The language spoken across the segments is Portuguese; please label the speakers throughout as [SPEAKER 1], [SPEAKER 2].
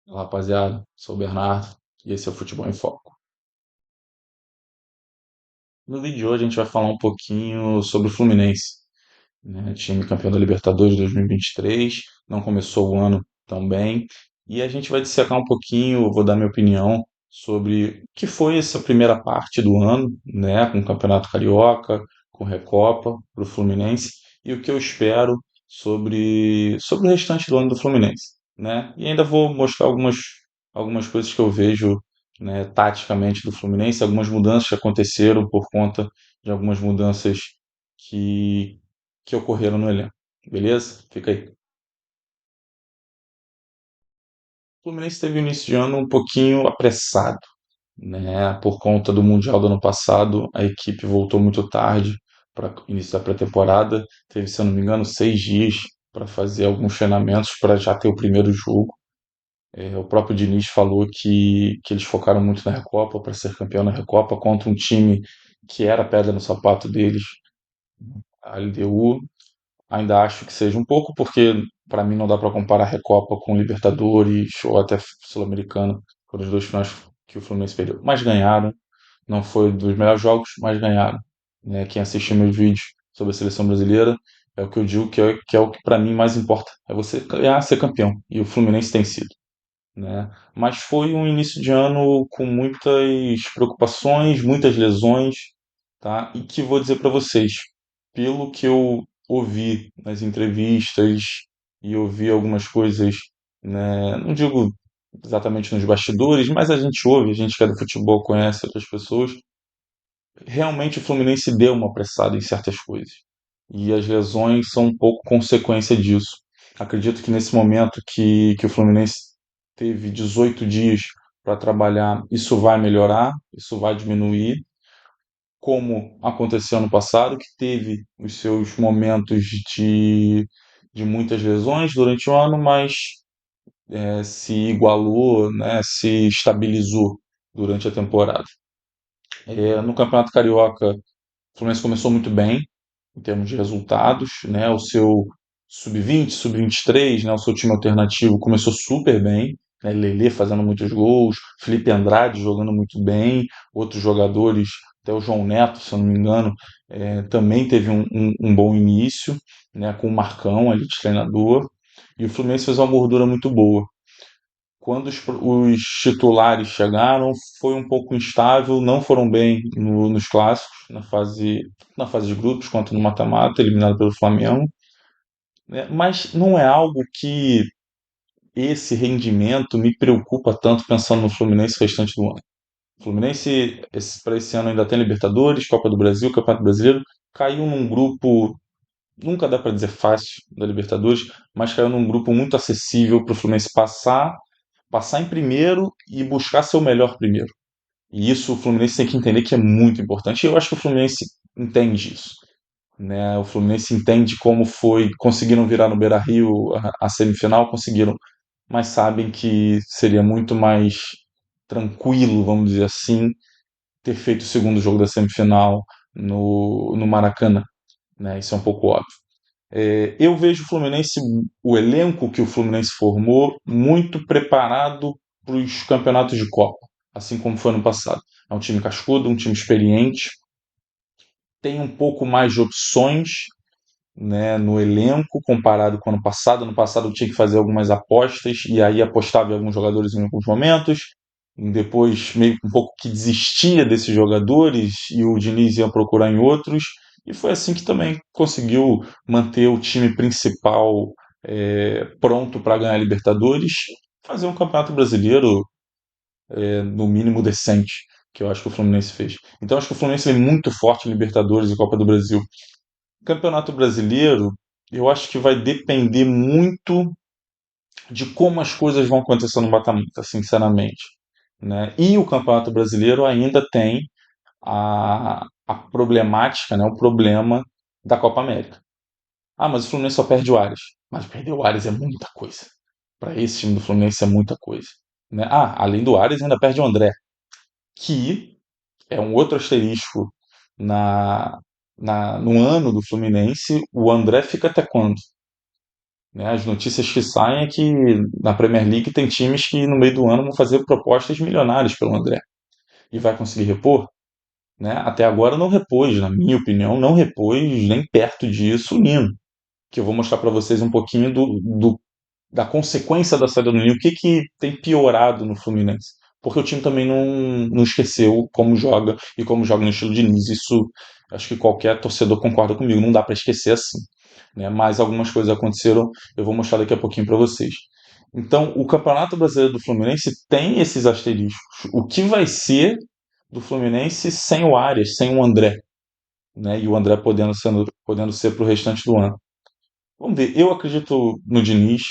[SPEAKER 1] Olá, rapaziada. Sou o Bernardo e esse é o Futebol em Foco. No vídeo de hoje a gente vai falar um pouquinho sobre o Fluminense, né? Time campeão da Libertadores 2023, não começou o ano tão bem, e a gente vai dissecar um pouquinho, vou dar minha opinião sobre o que foi essa primeira parte do ano, né? Com o Campeonato Carioca, com Recopa para o Fluminense, e o que eu espero sobre o restante do ano do Fluminense, né? E ainda vou mostrar algumas coisas que eu vejo, né, taticamente do Fluminense, algumas mudanças que aconteceram por conta de algumas mudanças que, que ocorreram no elenco. Beleza? Fica aí. O Fluminense teve um início de ano um pouquinho apressado, né? Por conta do Mundial do ano passado, a equipe voltou muito tarde para o início da pré-temporada. Teve, se eu não me engano, 6 dias para fazer alguns treinamentos para já ter o primeiro jogo. O próprio Diniz falou que eles focaram muito na Recopa, para ser campeão na Recopa, contra um time que era a pedra no sapato deles, a LDU. Ainda acho que seja um pouco, porque para mim não dá para comparar a Recopa com Libertadores ou até Sul-Americana, foram os dois finais que o Fluminense perdeu. Mas ganharam, não foi dos melhores jogos, mas ganharam. Né? Quem assistiu meus vídeos sobre a seleção brasileira é o que eu digo que é o que para mim mais importa, é você ganhar, ser campeão. E o Fluminense tem sido, né? Mas foi um início de ano com muitas preocupações, muitas lesões, tá? E que vou dizer para vocês, pelo que eu ouvi nas entrevistas e ouvi algumas coisas, né? Não digo exatamente nos bastidores, mas a gente ouve, a gente que é do futebol conhece outras pessoas. Realmente o Fluminense deu uma apressada em certas coisas. E as lesões são um pouco consequência disso. Acredito que nesse momento que o Fluminense teve 18 dias para trabalhar, isso vai melhorar, isso vai diminuir, como aconteceu no passado, que teve os seus momentos de muitas lesões durante o ano, mas se igualou, né, se estabilizou durante a temporada. No Campeonato Carioca, o Fluminense começou muito bem em termos de resultados, né? O seu sub-20, sub-23, né? O seu time alternativo começou super bem, né? Lelê fazendo muitos gols, Felipe Andrade jogando muito bem, outros jogadores, até o João Neto, se eu não me engano, também teve um bom início, né? Com o Marcão ali de treinador, e o Fluminense fez uma gordura muito boa. Quando os titulares chegaram, foi um pouco instável, não foram bem nos clássicos, na fase de grupos, quanto no mata-mata, eliminado pelo Flamengo, né? Mas não é algo que esse rendimento me preocupa tanto pensando no Fluminense restante do ano. O Fluminense, para esse ano, ainda tem Libertadores, Copa do Brasil, Campeonato Brasileiro, caiu num grupo, nunca dá para dizer fácil da Libertadores, mas caiu num grupo muito acessível para o Fluminense passar em primeiro e buscar ser o melhor primeiro. E isso o Fluminense tem que entender que é muito importante. E eu acho que o Fluminense entende isso, né? O Fluminense entende como foi, conseguiram virar no Beira-Rio a semifinal, conseguiram, mas sabem que seria muito mais tranquilo, vamos dizer assim, ter feito o segundo jogo da semifinal no Maracanã, né? Isso é um pouco óbvio. Eu vejo o Fluminense, o elenco que o Fluminense formou, muito preparado para os campeonatos de Copa, assim como foi no passado. É um time cascudo, um time experiente, tem um pouco mais de opções, né, no elenco comparado com o ano passado. No passado tinha que fazer algumas apostas e aí apostava em alguns jogadores em alguns momentos. Depois meio que um pouco que desistia desses jogadores e o Diniz ia procurar em outros. E foi assim que também conseguiu manter o time principal pronto para ganhar a Libertadores, fazer um campeonato brasileiro no mínimo decente, que eu acho que o Fluminense fez. Então acho que o Fluminense é muito forte em Libertadores e Copa do Brasil. Campeonato Brasileiro, eu acho que vai depender muito de como as coisas vão acontecer no mata-mata, sinceramente, né? E o Campeonato Brasileiro ainda tem a problemática, né, o problema da Copa América. Ah, mas o Fluminense só perde o Ares. Mas perder o Ares é muita coisa. Para esse time do Fluminense é muita coisa, né? Ah, além do Ares, ainda perde o André, que é um outro asterisco na, no ano do Fluminense. O André fica até quando? né? As notícias que saem é que na Premier League tem times que no meio do ano vão fazer propostas milionárias pelo André. E vai conseguir repor? Né? Até agora não repôs, na minha opinião, não repôs nem perto disso o Nino. Que eu vou mostrar para vocês um pouquinho da consequência da saída do Nino. O que, que tem piorado no Fluminense? Porque o time também não esqueceu como joga e como joga no estilo de Diniz. Isso acho que qualquer torcedor concorda comigo. Não dá para esquecer assim. Né? Mas algumas coisas aconteceram, eu vou mostrar daqui a pouquinho para vocês. Então, o Campeonato Brasileiro do Fluminense tem esses asteriscos. O que vai ser do Fluminense sem o Arias, sem o André, né? E o André podendo ser para o restante do ano. Vamos ver, eu acredito no Diniz,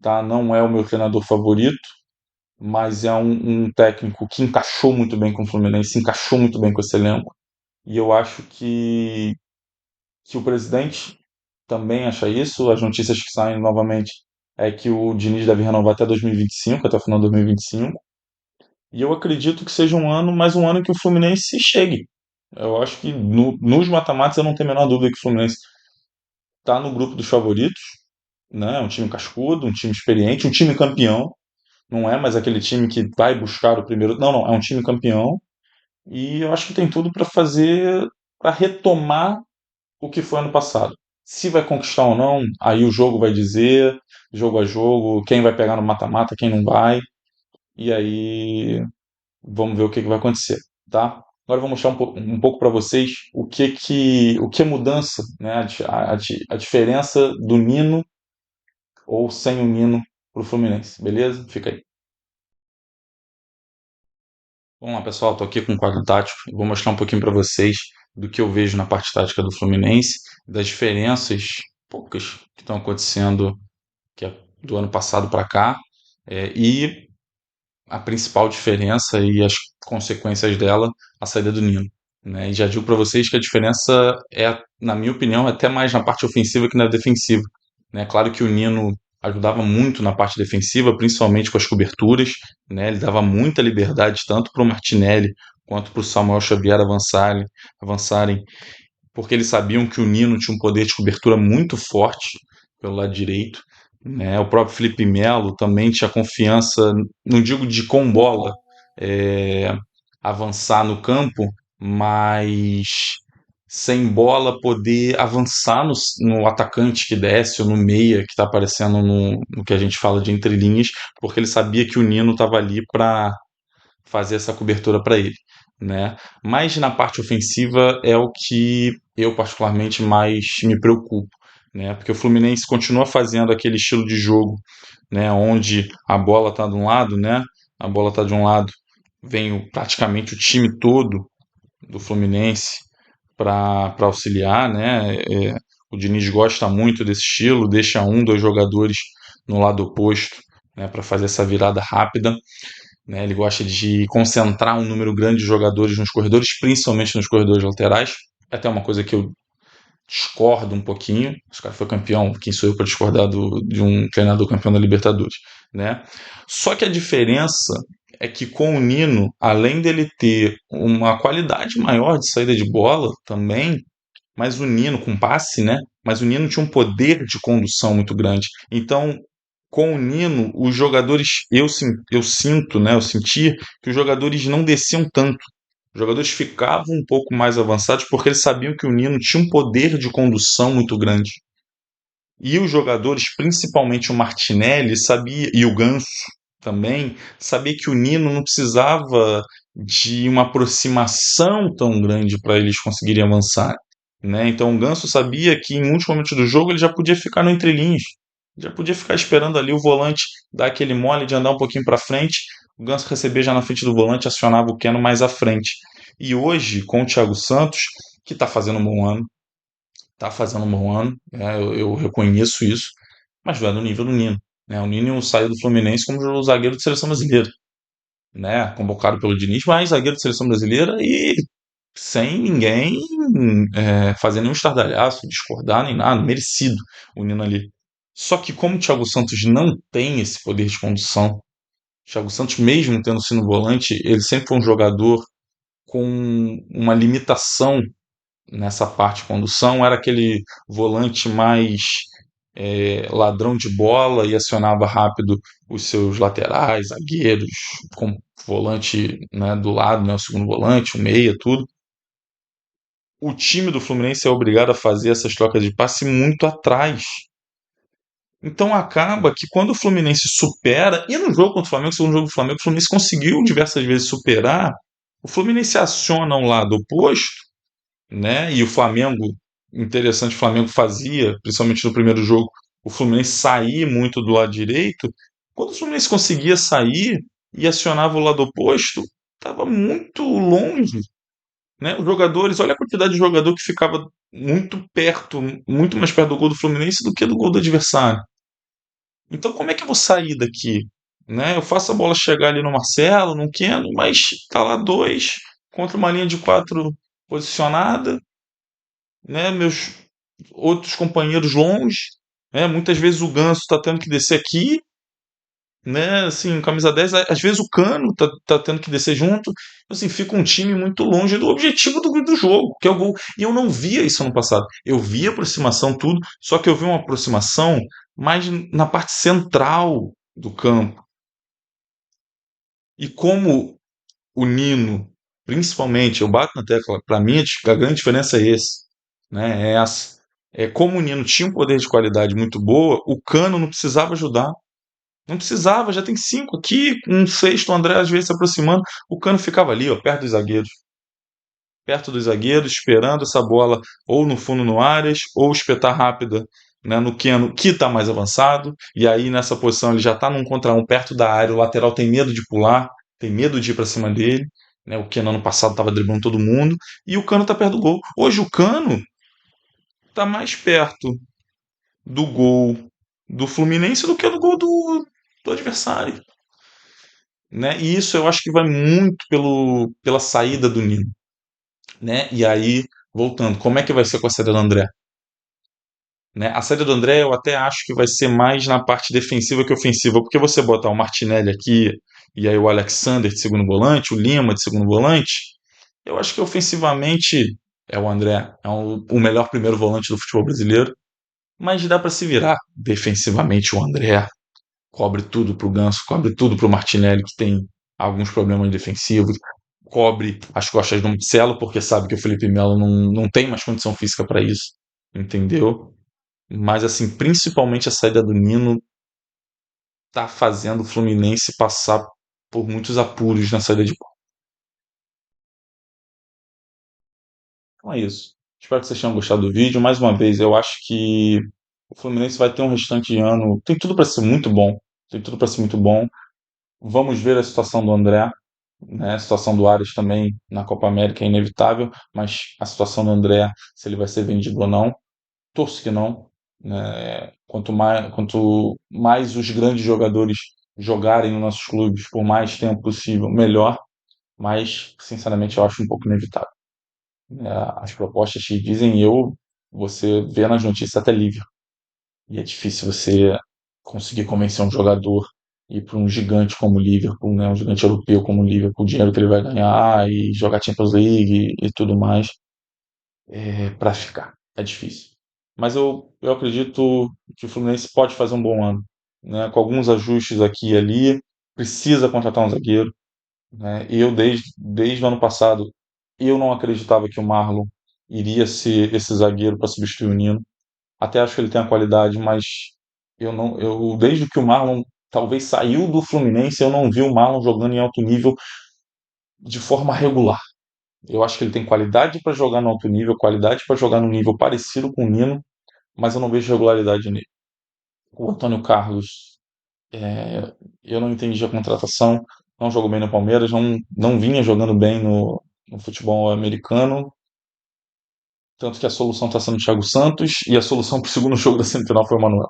[SPEAKER 1] tá? Não é o meu treinador favorito, mas é um técnico que encaixou muito bem com o Fluminense, encaixou muito bem com esse elenco. E eu acho que o presidente também acha isso. As notícias que saem novamente é que o Diniz deve renovar até 2025, até o final de 2025. E eu acredito que seja mais um ano que o Fluminense chegue. Eu acho que nos mata-matas eu não tenho a menor dúvida que o Fluminense está no grupo dos favoritos, né? Um time cascudo, um time experiente, um time campeão. Não é mais aquele time que vai buscar o primeiro. Não, não, é um time campeão. E eu acho que tem tudo para fazer, para retomar o que foi ano passado. Se vai conquistar ou não, aí o jogo vai dizer, jogo a jogo, quem vai pegar no mata-mata, quem não vai. E aí vamos ver o que, que vai acontecer, tá? Agora eu vou mostrar um pouco para vocês o que é mudança, né? A diferença do Nino ou sem o Nino para o Fluminense, beleza? Fica aí. Vamos lá, pessoal, estou aqui com o quadro tático e vou mostrar um pouquinho para vocês do que eu vejo na parte tática do Fluminense, das diferenças poucas que estão acontecendo que é do ano passado para cá, e a principal diferença e as consequências dela, a saída do Nino. Né? E já digo para vocês que a diferença é, na minha opinião, até mais na parte ofensiva que na defensiva. Né? Claro que o Nino ajudava muito na parte defensiva, principalmente com as coberturas. Né? Ele dava muita liberdade tanto para o Martinelli quanto para o Samuel Xavier avançarem, porque eles sabiam que o Nino tinha um poder de cobertura muito forte pelo lado direito. Né? O próprio Felipe Melo também tinha confiança, não digo de com bola, é, avançar no campo, mas sem bola poder avançar no atacante que desce ou no meia que está aparecendo no que a gente fala de entrelinhas, porque ele sabia que o Nino estava ali para fazer essa cobertura para ele, né? Mas na parte ofensiva é o que eu particularmente mais me preocupo, né? Porque o Fluminense continua fazendo aquele estilo de jogo, né? Onde a bola está de um lado, né? A bola está de um lado, vem praticamente o time todo do Fluminense para auxiliar, né? O Diniz gosta muito desse estilo, deixa um, dois jogadores no lado oposto, né? Para fazer essa virada rápida, né? Ele gosta de concentrar um número grande de jogadores nos corredores, principalmente nos corredores laterais. É até uma coisa que eu discordo um pouquinho. Os cara foi campeão, quem sou eu para discordar de um treinador campeão da Libertadores, né? Só que a diferença é que com o Nino, além dele ter uma qualidade maior de saída de bola também, mas o Nino com passe, né? Mas o Nino tinha um poder de condução muito grande. Então, com o Nino, os jogadores, eu sinto, né? Eu senti que os jogadores não desciam tanto. Os jogadores ficavam um pouco mais avançados porque eles sabiam que o Nino tinha um poder de condução muito grande. E os jogadores, principalmente o Martinelli, sabia, e o Ganso também, sabia que o Nino não precisava de uma aproximação tão grande para eles conseguirem avançar. Né? Então o Ganso sabia que em muitos momentos do jogo ele já podia ficar no entrelinhas, já podia ficar esperando ali o volante dar aquele mole de andar um pouquinho para frente, o Ganso receber já na frente do volante, acionava o Keno mais à frente. E hoje, com o Thiago Santos, que está fazendo um bom ano, tá fazendo um bom ano, né? Eu reconheço isso, mas não é do nível do Nino. Né? O Nino saiu do Fluminense como zagueiro de seleção brasileira, né? Convocado pelo Diniz, mas zagueiro de seleção brasileira e sem ninguém fazer nenhum estardalhaço, discordar nem nada, merecido o Nino ali. Só que como o Thiago Santos não tem esse poder de condução, o Thiago Santos mesmo tendo sido volante, ele sempre foi um jogador com uma limitação nessa parte de condução, era aquele volante mais ladrão de bola e acionava rápido os seus laterais, zagueiros, com volante, né, do lado, né, o segundo volante, o meia, tudo. O time do Fluminense é obrigado a fazer essas trocas de passe muito atrás. Então acaba que quando o Fluminense supera, e no jogo contra o Flamengo, segundo jogo do Flamengo, o Fluminense conseguiu diversas vezes superar, o Fluminense aciona um lado oposto, né? E o Flamengo, interessante, o Flamengo fazia, principalmente no primeiro jogo, o Fluminense sair muito do lado direito. Quando o Fluminense conseguia sair e acionava o lado oposto, estava muito longe, né? Os jogadores, olha a quantidade de jogador que ficava muito perto, muito mais perto do gol do Fluminense do que do gol do adversário. Então, como é que eu vou sair daqui? Né? Eu faço a bola chegar ali no Marcelo, no Keno, mas tá lá dois contra uma linha de quatro posicionada, né? Meus outros companheiros longe, né? Muitas vezes o Ganso tá tendo que descer aqui, né? Assim, camisa 10, às vezes o Cano tá tendo que descer junto. Assim, fica um time muito longe do objetivo do jogo, que é o gol. E eu não via isso no passado. Eu via aproximação, tudo, só que eu vi uma aproximação mais na parte central do campo. E como o Nino, principalmente, eu bato na tecla, para mim a grande diferença é esse, né? É essa. É como o Nino tinha um poder de qualidade muito boa, o Cano não precisava ajudar. Não precisava, já tem cinco aqui, um sexto, o André às vezes se aproximando, o Cano ficava ali, ó, perto dos zagueiros, esperando essa bola ou no fundo no Arias, ou espetar rápida, né, no Keno, que está mais avançado, e aí nessa posição ele já está num contra um perto da área, o lateral tem medo de pular, tem medo de ir para cima dele, né, o Keno ano passado estava driblando todo mundo, e o Cano está perto do gol. Hoje o Cano está mais perto do gol do Fluminense do que do gol do adversário. Né? E isso eu acho que vai muito pela saída do Nino. Né? E aí, voltando, como é que vai ser com a saída do André? Né? A saída do André eu até acho que vai ser mais na parte defensiva que ofensiva, porque você botar o Martinelli aqui e aí o Alexander de segundo volante, o Lima de segundo volante, eu acho que ofensivamente é o André, é o melhor primeiro volante do futebol brasileiro, mas dá para se virar defensivamente o André, cobre tudo pro Ganso, cobre tudo pro Martinelli, que tem alguns problemas defensivos, cobre as costas do Marcelo, porque sabe que o Felipe Melo não tem mais condição física para isso, entendeu? Mas, assim, principalmente a saída do Nino tá fazendo o Fluminense passar por muitos apuros na saída de bola. Então é isso. Espero que vocês tenham gostado do vídeo. Mais uma vez, eu acho que o Fluminense vai ter um restante de ano. Tem tudo para ser muito bom. Tem tudo para ser muito bom. Vamos ver a situação do André, né? A situação do Arias também na Copa América é inevitável, mas a situação do André, se ele vai ser vendido ou não, torço que não. Né? Quanto mais os grandes jogadores jogarem nos nossos clubes por mais tempo possível, melhor, mas sinceramente eu acho um pouco inevitável. Né? As propostas que dizem você vê nas notícias até livre. E é difícil você conseguir convencer um jogador ir para um gigante como o Liverpool, né, um gigante europeu como o Liverpool, o dinheiro que ele vai ganhar e jogar Champions League e tudo mais, para ficar. É difícil. Mas eu acredito que o Fluminense pode fazer um bom ano, né, com alguns ajustes aqui e ali. Precisa contratar um zagueiro. Né, e eu, desde o ano passado, eu não acreditava que o Marlon iria ser esse zagueiro para substituir o Nino. Até acho que ele tem a qualidade, mas eu não, eu desde que o Marlon talvez saiu do Fluminense, eu não vi o Marlon jogando em alto nível de forma regular. Eu acho que ele tem qualidade para jogar no alto nível, qualidade para jogar no nível parecido com o Nino, mas eu não vejo regularidade nele. O Antônio Carlos, eu não entendi a contratação, não jogou bem no Palmeiras, não vinha jogando bem no futebol americano, tanto que a solução está sendo o Thiago Santos e a solução para o segundo jogo da semifinal foi o Manuel.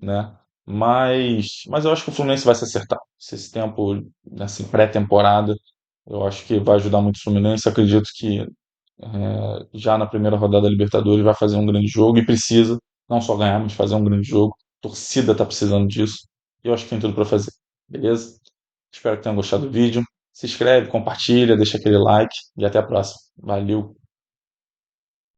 [SPEAKER 1] Né? Mas eu acho que o Fluminense vai se acertar. Esse tempo, assim, pré-temporada, eu acho que vai ajudar muito o Fluminense. Acredito que já na primeira rodada da Libertadores vai fazer um grande jogo e precisa não só ganhar, mas fazer um grande jogo. A torcida está precisando disso e eu acho que tem tudo para fazer. Beleza? Espero que tenham gostado do vídeo. Se inscreve, compartilha, deixa aquele like e até a próxima. Valeu!